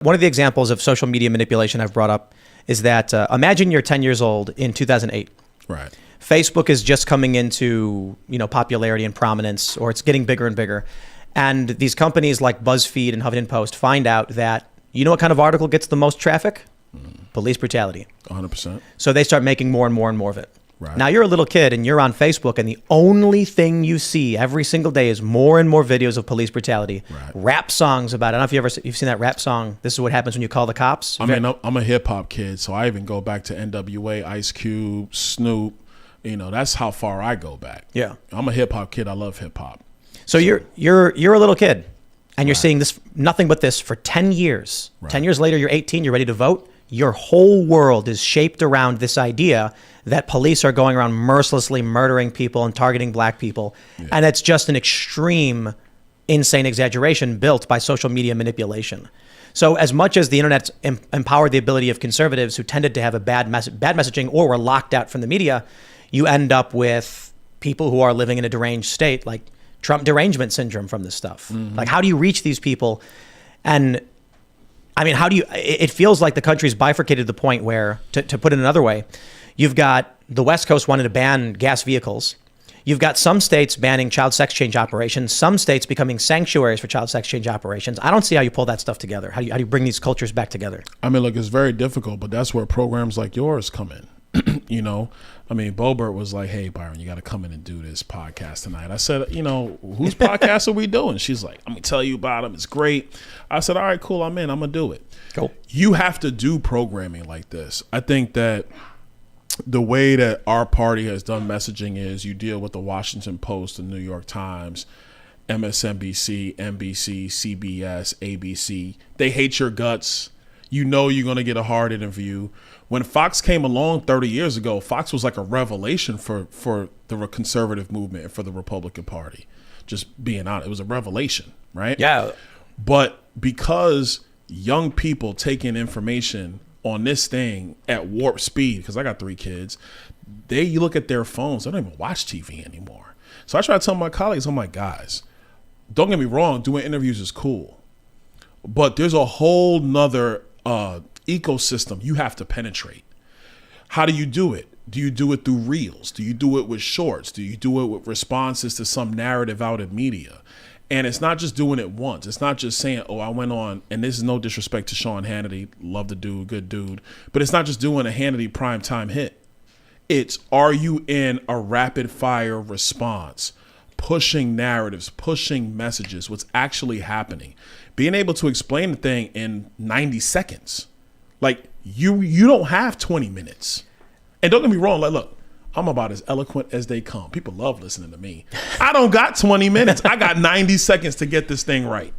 One of the examples of social media manipulation I've brought up is that imagine you're 10 years old in 2008. Right. Facebook is just coming into, popularity and prominence, or it's getting bigger and bigger. And these companies like BuzzFeed and Huffington Post find out that, what kind of article gets the most traffic? Police brutality. 100%. So they start making more and more and more of it. Right. Now you're a little kid and you're on Facebook, and the only thing you see every single day is more and more videos of police brutality. Right. Rap songs about it. I don't know if you've seen that rap song, "This is what happens when you call the cops." I mean, I'm a hip hop kid, so I even go back to NWA, Ice Cube, Snoop. That's how far I go back. Yeah. I'm a hip hop kid. I love hip hop. So you're a little kid, and you're Right. seeing this, nothing but this for 10 years. Right. 10 years later, you're 18, you're ready to vote. Your whole world is shaped around this idea that police are going around mercilessly murdering people and targeting black people. Yeah. And it's just an extreme, insane exaggeration built by social media manipulation. So as much as the internet's empowered the ability of conservatives who tended to have a bad messaging or were locked out from the media, you end up with people who are living in a deranged state, like Trump derangement syndrome from this stuff. Mm-hmm. Like, how do you reach these people? And I mean, it feels like the country's bifurcated to the point where, to put it another way, you've got the West Coast wanting to ban gas vehicles. You've got some states banning child sex change operations, some states becoming sanctuaries for child sex change operations. I don't see how you pull that stuff together. How do you bring these cultures back together? I mean, look, it's very difficult, but that's where programs like yours come in. I mean, Bobert was like, "Hey, Byron, you got to come in and do this podcast tonight." I said, "Whose podcast are we doing?" She's like, "I'm going to tell you about them. It's great." I said, "All right, cool. I'm in. I'm going to do it." Cool. You have to do programming like this. I think that the way that our party has done messaging is you deal with the Washington Post, the New York Times, MSNBC, NBC, CBS, ABC. They hate your guts. You're going to get a hard interview. When Fox came along 30 years ago, Fox was like a revelation for the conservative movement and for the Republican Party. Just being honest, it was a revelation, right? Yeah. But because young people take in information on this thing at warp speed, because I got 3 kids, you look at their phones, they don't even watch TV anymore. So I try to tell my colleagues, I'm like, guys, don't get me wrong, doing interviews is cool, but there's a whole nother ecosystem you have to penetrate. How do you do it? Do you do it through reels? Do you do it with shorts? Do you do it with responses to some narrative out in media? And it's not just doing it once. It's not just saying, "Oh, I went on," and this is no disrespect to Sean Hannity, love the dude, good dude, but it's not just doing a Hannity primetime hit. It's, are you in a rapid fire response, pushing narratives, pushing messages, what's actually happening, being able to explain the thing in 90 seconds. Like, you don't have 20 minutes. And don't get me wrong, like, look, I'm about as eloquent as they come. People love listening to me. I don't got 20 minutes. I got 90 seconds to get this thing right.